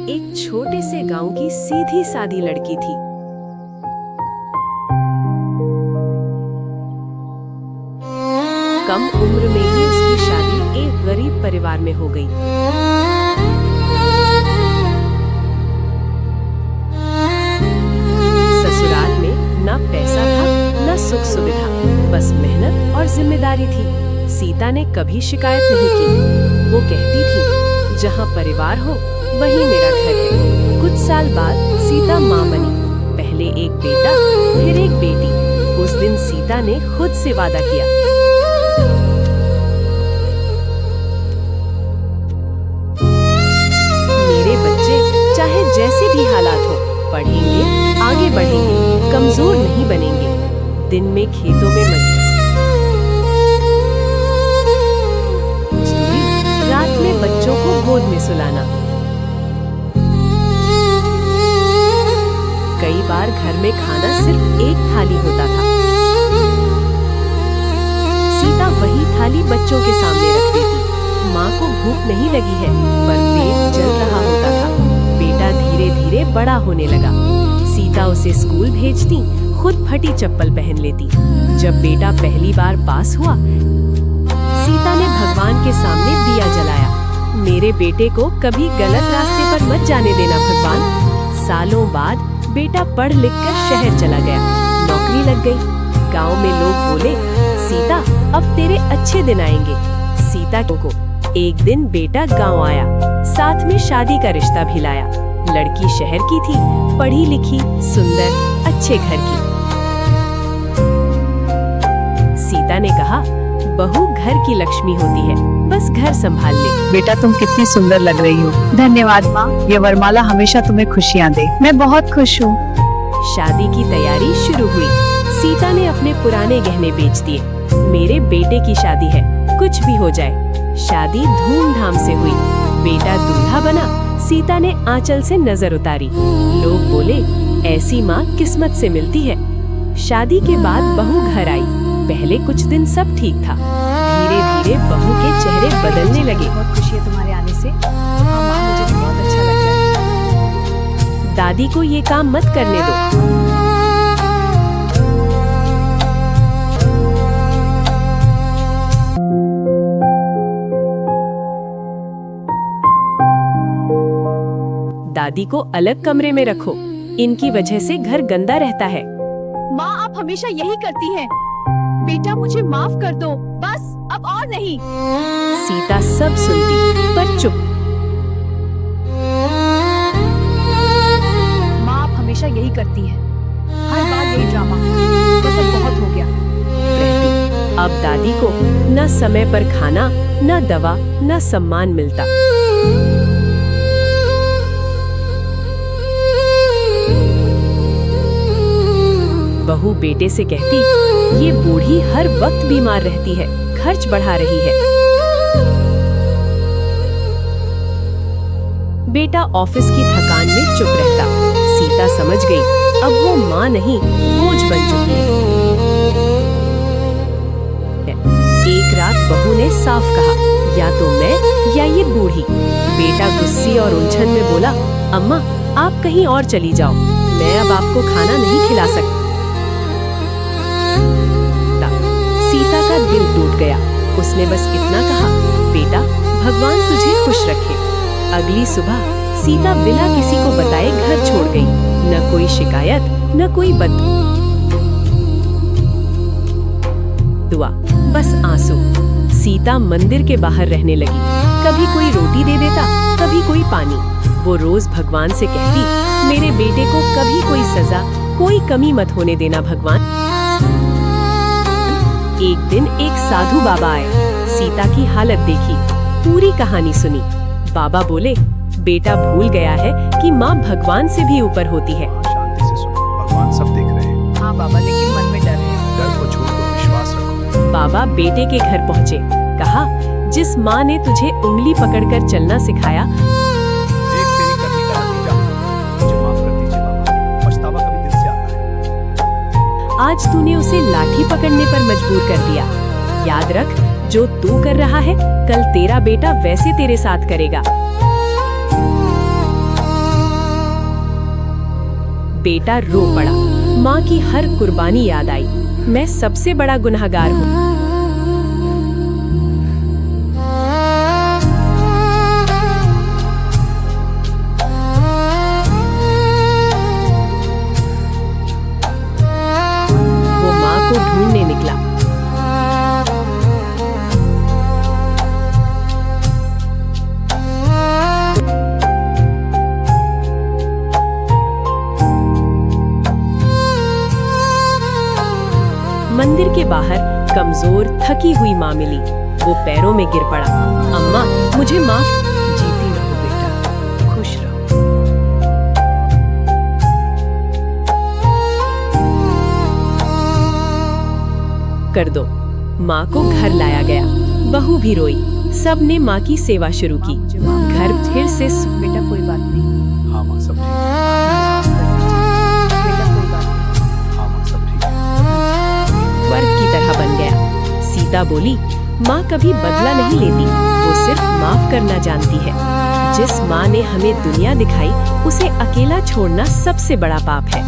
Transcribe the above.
एक छोटे से गांव की सीधी सादी लड़की थी। कम उम्र में ही उसकी शादी एक गरीब परिवार में हो गई। ससुराल में ना पैसा था ना सुख सुविधा, बस मेहनत और जिम्मेदारी थी। सीता ने कभी शिकायत नहीं की। वो कहती थी, जहाँ परिवार हो वही मेरा घर है। कुछ साल बाद सीता माँ बनी। पहले एक बेटा, फिर एक बेटी। उस दिन सीता ने खुद से वादा किया, मेरे बच्चे चाहे जैसे भी हालात हो, पढ़ेंगे, आगे बढ़ेंगे, कमजोर नहीं बनेंगे। दिन में खेतों में मजदूरी, रात में बच्चों को गोद में सुलाना। कई बार घर में खाना सिर्फ एक थाली होता था। सीता वही थाली बच्चों के सामने रख देती। माँ को भूख नहीं लगी है, पर पेट जल रहा होता था। बेटा धीरे धीरे बड़ा होने लगा। सीता उसे स्कूल भेजती, खुद फटी चप्पल पहन लेती। जब बेटा पहली बार पास हुआ, सीता ने भगवान के सामने दिया जलाया, मेरे बेटे को कभी गलत रास्ते पर मत जाने देना भगवान। सालों बाद बेटा पढ़ लिख कर शहर चला गया, नौकरी लग गई। गांव में लोग बोले, सीता अब तेरे अच्छे दिन आएंगे। सीता को एक दिन बेटा गांव आया, साथ में शादी का रिश्ता भी लाया। लड़की शहर की थी, पढ़ी लिखी, सुंदर, अच्छे घर की। सीता ने कहा, बहू घर की लक्ष्मी होती है, बस घर संभाल ले। बेटा तुम कितनी सुंदर लग रही हो। धन्यवाद माँ, ये वरमाला हमेशा तुम्हें खुशियाँ दे। मैं बहुत खुश हूँ। शादी की तैयारी शुरू हुई। सीता ने अपने पुराने गहने बेच दिए। मेरे बेटे की शादी है, कुछ भी हो जाए। शादी धूमधाम से हुई। बेटा दूल्हा बना। सीता ने आंचल से नजर उतारी। लोग बोले, ऐसी माँ किस्मत से मिलती है। शादी के बाद बहू घर आई। पहले कुछ दिन सब ठीक था, धीरे धीरे बहू के चेहरे बदलने लगे। बहुत खुशी है तुम्हारे आने से। हाँ माँ, मुझे तो बहुत अच्छा लग रहा है। दादी को ये काम मत करने दो। दादी को अलग कमरे में रखो, इनकी वजह से घर गंदा रहता है। माँ आप हमेशा यही करती हैं। बेटा मुझे माफ कर दो, बस अब और नहीं। सीता सब सुनती पर चुप। माँ आप हमेशा यही करती हैं, हर बार यही ड्रामा। बस अब बहुत हो गया। रहती। अब दादी को न समय पर खाना, न दवा, न सम्मान मिलता। बहू बेटे से कहती, ये बूढ़ी हर वक्त बीमार रहती है, खर्च बढ़ा रही है। बेटा ऑफिस की थकान में चुप रहता। सीता समझ गई, अब वो माँ नहीं, बोझ बन चुकी है। एक रात बहू ने साफ कहा, या तो मैं या ये बूढ़ी। बेटा गुस्से और उलझन में बोला, अम्मा आप कहीं और चली जाओ, मैं अब आपको खाना नहीं खिला सकता। सीता का दिल टूट गया। उसने बस इतना कहा, बेटा भगवान तुझे खुश रखे। अगली सुबह सीता बिना किसी को बताए घर छोड़ गई। न कोई शिकायत, न कोई दुआ, बस आंसू। सीता मंदिर के बाहर रहने लगी। कभी कोई रोटी दे देता, कभी कोई पानी। वो रोज भगवान से कहती, मेरे बेटे को कभी कोई सजा, कोई कमी मत होने देना भगवान। एक दिन एक साधु बाबा आए। सीता की हालत देखी, पूरी कहानी सुनी। बाबा बोले, बेटा भूल गया है कि माँ भगवान से भी ऊपर होती है। शांति से सुनो, भगवान सब देख रहे हैं। हाँ बाबा, लेकिन मन में डर है। डर को छोड़ दो, विश्वास रखो। बाबा बेटे के घर पहुँचे। कहा, जिस माँ ने तुझे उंगली पकड़कर चलना सिखाया, एक तेरी कमी का नतीजा मुझे माफ कर दीजिए बाबा। पछतावा कभी दिल से आता है। आज तूने उसे लाठी पकड़ने पर मजबूर कर दिया। याद रख, जो तू कर रहा है, कल तेरा बेटा वैसे तेरे साथ करेगा। बेटा रो पड़ा। माँ की हर कुर्बानी याद आई। मैं सबसे बड़ा गुनहगार हूँ। वो माँ को ढूंढने निकला। मंदिर के बाहर कमजोर थकी हुई माँ मिली। वो पैरों में गिर पड़ा। अम्मा, मुझे माफ। जीती रहो बेटा, खुश रहो। कर दो। माँ को घर लाया गया। बहू भी रोई। सब ने माँ की सेवा शुरू की। मुझे माफ घर फिर से बेटा, कोई बात नहीं। हाँ माँ, सब ठीक है। बेटा, कोई बात नहीं। हाँ माँ, सब ठीक है। स्वर्ग की तरह बन गया। सीता बोली, माँ कभी बदला नहीं लेती, वो सिर्फ माफ करना जानती है। जिस माँ ने हमें दुनिया दिखाई, उसे अकेला छोड़ना सबसे बड़ा पाप है।